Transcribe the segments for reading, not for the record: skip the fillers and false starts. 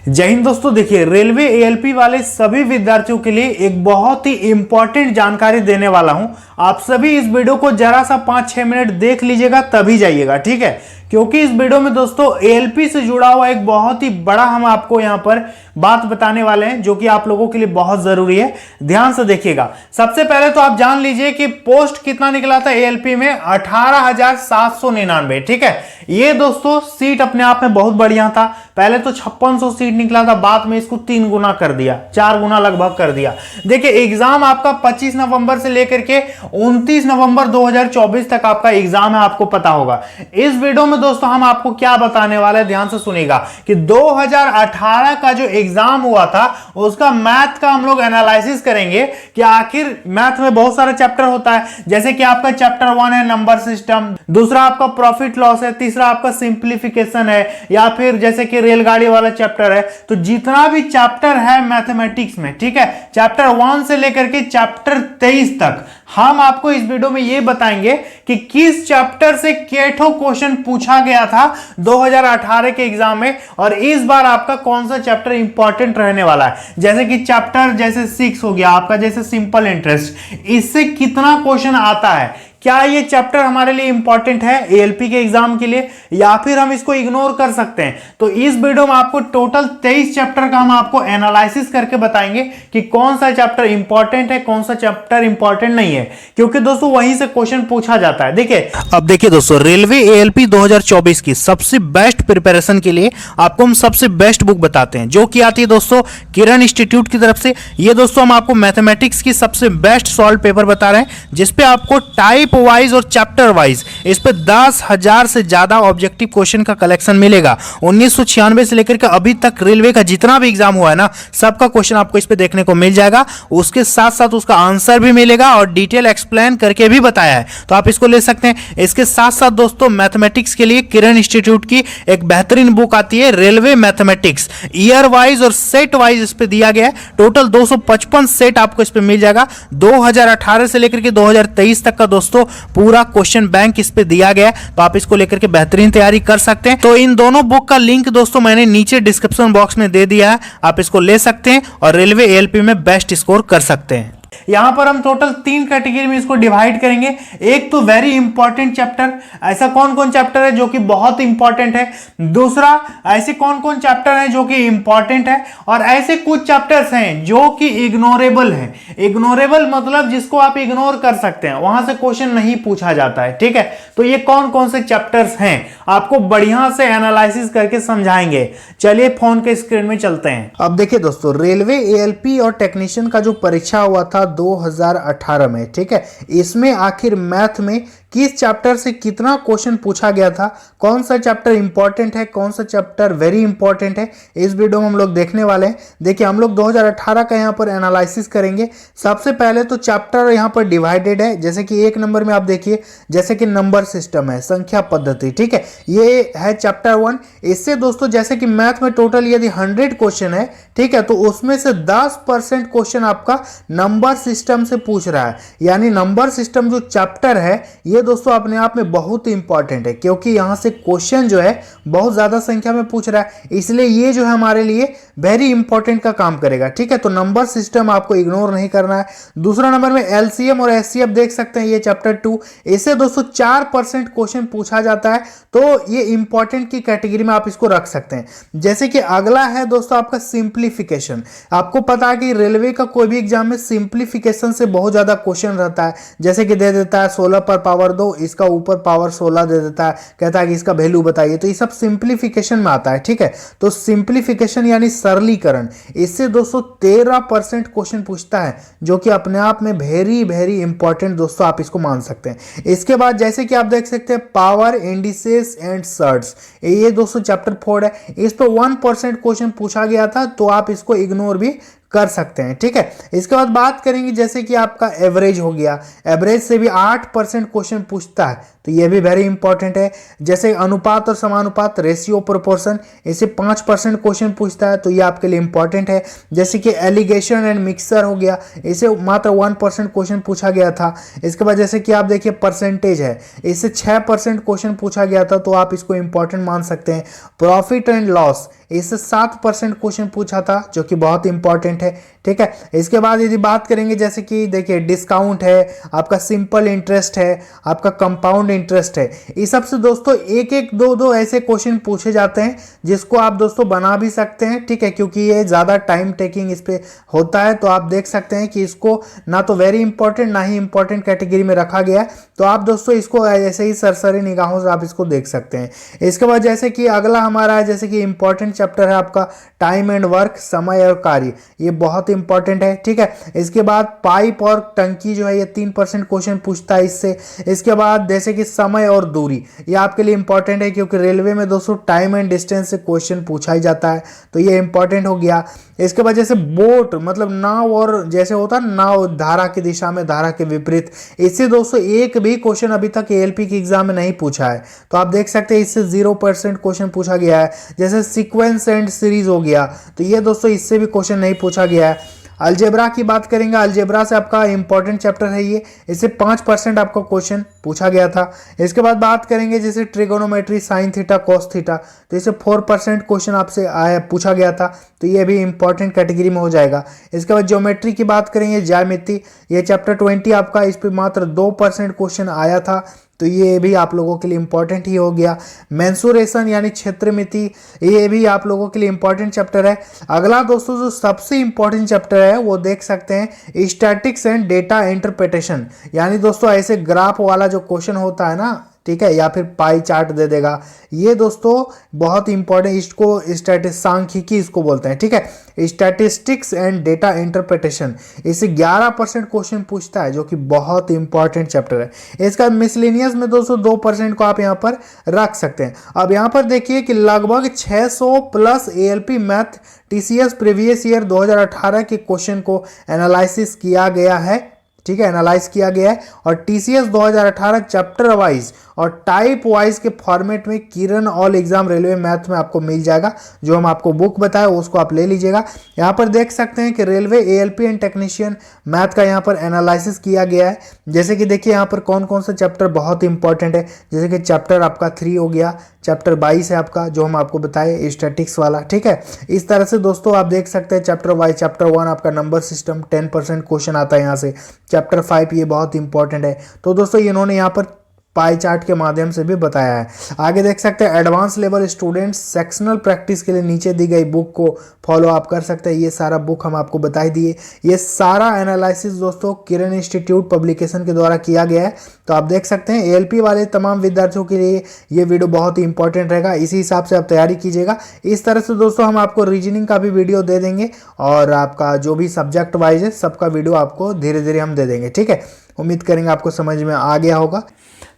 जय हिंद दोस्तों। देखिए, रेलवे एएलपी वाले सभी विद्यार्थियों के लिए एक बहुत ही इंपॉर्टेंट जानकारी देने वाला हूं। आप सभी इस वीडियो को जरा सा 5-6 मिनट देख लीजिएगा तभी जाइएगा, ठीक है। क्योंकि इस वीडियो में दोस्तों एएलपी से जुड़ा हुआ एक बहुत ही बड़ा हम आपको यहां पर बात बताने वाले हैं जो कि आप लोगों के लिए बहुत जरूरी है। ध्यान से देखिएगा। सबसे पहले तो आप जान लीजिए कि पोस्ट कितना निकला था एएलपी में, 18,799, ठीक है। ये दोस्तों सीट अपने आप में बहुत बढ़िया था। पहले तो 5600 सीट निकला था, बाद में इसको 3 गुना कर दिया, 4 गुना लगभग कर दिया। देखिए, एग्जाम आपका 25 नवंबर से लेकर के 29 नवंबर 2024 तक आपका एग्जाम है, आपको पता होगा। इस वीडियो में दोस्तों हम आपको क्या बताने वाले हैं, ध्यान से सुनिएगा कि 2018 का जो एग्जाम हुआ था उसका मैथ का हम लोग एनालिसिस करेंगे कि आखिर मैथ में बहुत सारे चैप्टर होता है। जैसे कि आपका चैप्टर 1 है नंबर सिस्टम, दूसरा आपका प्रॉफिट लॉस है, तीसरा आपका सिंप्लीफिकेशन है, या फिर जैसे कि रेलगाड़ी वाला चैप्टर है। तो जितना भी चैप्टर है मैथमेटिक्स में, ठीक है, चैप्टर 1 से लेकर के चैप्टर 23 तक हम आपको इस वीडियो में यह बताएंगे कि किस चैप्टर से केठो क्वेश्चन पूछा गया था 2018 के एग्जाम में, और इस बार आपका कौन सा चैप्टर इंपॉर्टेंट रहने वाला है। जैसे कि चैप्टर जैसे 6 हो गया आपका, जैसे सिंपल इंटरेस्ट, इससे कितना क्वेश्चन आता है, क्या ये चैप्टर हमारे लिए इंपॉर्टेंट है एएलपी के एग्जाम के लिए, या फिर हम इसको इग्नोर कर सकते हैं। तो इस वीडियो में आपको टोटल 23 चैप्टर का हम आपको एनालिसिस करके बताएंगे कि कौन सा चैप्टर इंपॉर्टेंट है, कौन सा चैप्टर इंपॉर्टेंट नहीं है, क्योंकि दोस्तों वहीं से क्वेश्चन पूछा जाता है। देखिए, अब देखिए दोस्तों, रेलवे एएलपी 2024 की सबसे बेस्ट प्रिपरेशन के लिए आपको हम सबसे बेस्ट बुक बताते हैं, जो कि आती है दोस्तों किरण इंस्टीट्यूट की तरफ से। ये दोस्तों हम आपको मैथमेटिक्स की सबसे बेस्ट सॉल्व पेपर बता रहे हैं, जिसपे आपको टाइप वाइज और चैप्टर वाइज इस पे 10,000 से ज्यादा ऑब्जेक्टिव क्वेश्चन का कलेक्शन मिलेगा। 1996 से लेकर के अभी तक रेलवे का जितना भी एग्जाम हुआ है ना, सबका क्वेश्चन आपको इस पे देखने को मिल जाएगा। उसके साथ साथ उसका आंसर भी मिलेगा और डिटेल एक्सप्लेन करके भी बताया है, तो आप इसको ले सकते हैं। इसके साथ साथ दोस्तों मैथमेटिक्स के लिए किरण इंस्टीट्यूट की एक बेहतरीन बुक आती है, रेलवे मैथमेटिक्स, ईयर वाइज और सेट वाइज इस पे दिया गया है। टोटल 255 सेट आपको इस पे मिल जाएगा। 2018 से लेकर के 2023 तक का दोस्तों पूरा क्वेश्चन बैंक इस पे दिया गया है, तो आप इसको लेकर के बेहतरीन तैयारी कर सकते हैं। तो इन दोनों बुक का लिंक दोस्तों मैंने नीचे डिस्क्रिप्शन बॉक्स में दे दिया है, आप इसको ले सकते हैं और रेलवे एएलपी में बेस्ट स्कोर कर सकते हैं। यहां पर हम टोटल 3 कैटेगरी में इसको डिवाइड करेंगे। एक तो वेरी इंपॉर्टेंट चैप्टर, ऐसा कौन कौन चैप्टर है जो कि बहुत इंपॉर्टेंट है। दूसरा, ऐसे कौन कौन चैप्टर है जो कि इंपॉर्टेंट है, और ऐसे कुछ चैप्टर्स हैं जो कि इग्नोरेबल है। इग्नोरेबल मतलब जिसको आप इग्नोर कर सकते हैं, वहां से क्वेश्चन नहीं पूछा जाता है, ठीक है। तो ये कौन कौन से चैप्टर्स हैं आपको बढ़िया से एनालिसिस करके समझाएंगे। चलिए फोन के स्क्रीन में चलते हैं। अब देखिए दोस्तों, रेलवे एएलपी और टेक्नीशियन का जो परीक्षा हुआ था 2018 में, ठीक है, इसमें आखिर मैथ में किस चैप्टर से कितना क्वेश्चन पूछा गया था, कौन सा चैप्टर इंपॉर्टेंट है, कौन सा चैप्टर वेरी इंपॉर्टेंट है, इस वीडियो में हम लोग देखने वाले हैं। देखिए, हम लोग 2018 का यहां पर एनालिसिस करेंगे। सबसे पहले तो चैप्टर यहां पर डिवाइडेड है, जैसे कि 1 नंबर में आप देखिए, जैसे कि नंबर सिस्टम है, संख्या पद्धति, ठीक है, ये है चैप्टर 1। इससे दोस्तों जैसे कि मैथ में टोटल यदि 100 क्वेश्चन है, ठीक है, तो उसमें से 10% क्वेश्चन आपका नंबर सिस्टम से पूछ रहा है। यानी नंबर सिस्टम जो चैप्टर है ये दोस्तों अपने आप में बहुत ही इंपॉर्टेंट है, क्योंकि यहां से क्वेश्चन जो है बहुत ज्यादा संख्या में पूछ रहा है, इसलिए ये जो है हमारे लिए वेरी इंपॉर्टेंट का काम करेगा, ठीक है। तो नंबर सिस्टम आपको इग्नोर नहीं करना है। दूसरा नंबर में एलसीएम और एचसीएफ देख सकते हैं, ये चैप्टर 2, इससे दोस्तों 4% क्वेश्चन पूछा जाता है, तो ये इंपॉर्टेंट की कैटेगरी में आप इसको रख सकते हैं। जैसे कि अगला है दोस्तों आपका सिंप्लीफिकेशन। आपको पता है कि रेलवे का कोई भी एग्जाम में सिंप्लीफिकेशन से बहुत ज्यादा क्वेश्चन रहता है, जैसे कि दे देता है 16 पर पावर 2, इसका ऊपर पावर 16 दे देता है, कहता है कि इसका वैल्यू बताइए। तो ये सब सिंप्लीफिकेशन में आता है, ठीक है। तो सिंप्लीफिकेशन यानी सरलीकरण, इससे दोस्तों 13% क्वेश्चन पूछता है, जो कि अपने आप में वेरी वेरी इंपॉर्टेंट दोस्तों आप इसको मान सकते हैं। इसके बाद जैसे कि आप देख सकते हैं पावर, इंडिसेस एंड सर्ट्स, ये दोस्तों चैप्टर 4 है। इस पर 1% क्वेश्चन पूछा गया था, तो आप इसको इग्नोर भी कर सकते हैं। ठीक है, इसके बाद बात करेंगे जैसे कि आपका एवरेज हो गया, एवरेज से भी 8% क्वेश्चन पूछता है, तो ये भी वेरी इंपॉर्टेंट है। जैसे अनुपात और समानुपात, रेशियो प्रोपोर्शन, इसे 5% क्वेश्चन पूछता है, तो ये आपके लिए इंपॉर्टेंट है। जैसे कि एलिगेशन एंड मिक्सर हो गया, इसे मात्र 1% क्वेश्चन पूछा गया था। इसके बाद जैसे कि आप देखिए परसेंटेज है, इससे 6% क्वेश्चन पूछा गया था, तो आप इसको इंपॉर्टेंट मान सकते हैं। प्रॉफिट एंड लॉस, इससे 7% क्वेश्चन पूछा था, जो कि बहुत इंपॉर्टेंट है। ठीक है, इसके बाद यदि बात करेंगे जैसे कि देखिए डिस्काउंट है, आपका सिंपल इंटरेस्ट है, आपका कंपाउंड इंटरेस्ट है, इस सब से दोस्तों एक एक दो ऐसे क्वेश्चन पूछे जाते हैं जिसको आप दोस्तों बना भी सकते हैं। ठीक है, क्योंकि ये ज़्यादा टाइम टेकिंग इस पे होता है, तो आप देख सकते हैं कि इसको ना तो वेरी इंपॉर्टेंट ना ही इंपॉर्टेंट कैटेगरी में रखा गया है, तो आप दोस्तों इसको ऐसे ही सरसरी निगाहों से आप इसको देख सकते हैं। इसके बाद जैसे कि अगला हमारा है जैसे कि इंपॉर्टेंट चैप्टर है आपका टाइम एंड वर्क, समय और कार्य, ये बहुत इंपॉर्टेंट है। ठीक है, इसके बाद पाइप और टंकी जो है ये 3% क्वेश्चन पूछता है इससे। इसके बाद जैसे कि समय और दूरी, ये आपके लिए इंपॉर्टेंट है क्योंकि रेलवे में दोस्तों टाइम एंड डिस्टेंस से क्वेश्चन पूछा ही जाता है, तो ये इंपॉर्टेंट हो गया। इसके बाद जैसे बोट मतलब नाव, और जैसे होता है नाव धारा की दिशा में धारा के विपरीत, इससे दोस्तों एक भी क्वेश्चन अभी तक एएलपी के एग्जाम में नहीं पूछा है, तो आप देख सकते हैं इससे 0% क्वेश्चन पूछा गया है। जैसे सीक्वेंस एंड सीरीज हो गया, तो ये दोस्तों इससे भी क्वेश्चन नहीं पूछा गया है। अलजेब्रा की बात करेंगे, अलजेब्रा से आपका इंपॉर्टेंट चैप्टर है ये, इससे 5% आपका क्वेश्चन पूछा गया था। इसके बाद बात करेंगे जैसे trigonometry, sine theta cos theta, तो इससे 4% क्वेश्चन आपसे आया पूछा गया था, तो ये भी इंपॉर्टेंट कैटेगरी में हो जाएगा। इसके बाद ज्योमेट्री की बात करेंगे, ज्यामिति, ये चैप्टर 20 आपका, इस पर मात्र 2% क्वेश्चन आया था, तो ये भी आप लोगों के लिए इंपॉर्टेंट ही हो गया। मेंसुरेशन यानी क्षेत्रमिति, ये भी आप लोगों के लिए इंपॉर्टेंट चैप्टर है। अगला दोस्तों जो सबसे इंपॉर्टेंट चैप्टर है वो देख सकते हैं स्टैटिक्स एंड डेटा इंटरप्रिटेशन, यानी दोस्तों ऐसे ग्राफ वाला जो क्वेश्चन होता है ना, ठीक है, या फिर पाई चार्ट दे देगा, ये दोस्तों बहुत इंपॉर्टेंट, इसको सांख्यिकी इसको बोलते हैं। ठीक है, स्टैटिस्टिक्स एंड डेटा इंटरप्रिटेशन, इससे 11% क्वेश्चन पूछता है, जो कि बहुत इंपॉर्टेंट चैप्टर है। इसका मिसलेनियस में दोस्तों 2% को आप यहाँ पर रख सकते हैं। अब यहाँ पर देखिए कि लगभग 600 plus ALP math TCS previous year 2018 के क्वेश्चन को एनालिसिस किया गया है। ठीक है, एनालाइज किया गया है, और टीसीएस 2018 चैप्टर वाइज और टाइप वाइज के फॉर्मेट में किरण ऑल एग्जाम रेलवे मैथ में आपको मिल जाएगा। जो हम आपको बुक बताए उसको आप ले लीजिएगा। यहाँ पर देख सकते हैं कि railway ALP and technician math का यहाँ पर एनालिसिस किया गया है। जैसे कि देखिए यहाँ पर कौन कौन सा चैप्टर बहुत इंपॉर्टेंट है, जैसे कि चैप्टर आपका 3 हो गया, चैप्टर 22 है आपका जो हम आपको बताए स्टैटिक्स वाला। ठीक है, इस तरह से दोस्तों आप देख सकते हैं चैप्टर वाइज। चैप्टर 1 आपका नंबर सिस्टम, 10% क्वेश्चन आता है यहाँ से। चैप्टर 5 ये बहुत इंपॉर्टेंट है, तो दोस्तों इन्होंने यहाँ पर पाई चार्ट के माध्यम से भी बताया है। आगे देख सकते हैं advance level students sectional practice के लिए नीचे दी गई बुक को फॉलो आप कर सकते हैं। ये सारा बुक हम आपको बता ही दिए। ये सारा एनालिसिस दोस्तों किरण इंस्टीट्यूट पब्लिकेशन के द्वारा किया गया है, तो आप देख सकते हैं एएलपी वाले तमाम विद्यार्थियों के लिए ये वीडियो बहुत ही इंपॉर्टेंट रहेगा। इसी हिसाब से आप तैयारी कीजिएगा। इस तरह से दोस्तों हम आपको रीजनिंग का भी वीडियो दे देंगे, और आपका जो भी सब्जेक्ट वाइज है सबका वीडियो आपको धीरे धीरे हम दे देंगे। ठीक है, उम्मीद करेंगे आपको समझ में आ गया होगा।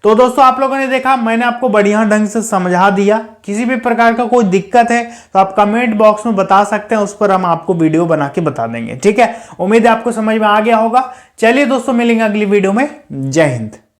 तो दोस्तों आप लोगों ने देखा, मैंने आपको बढ़िया ढंग से समझा दिया। किसी भी प्रकार का कोई दिक्कत है तो आप कमेंट बॉक्स में बता सकते हैं, उस पर हम आपको वीडियो बना के बता देंगे। ठीक है, उम्मीद है आपको समझ में आ गया होगा। चलिए दोस्तों मिलेंगे अगली वीडियो में। जय हिंद।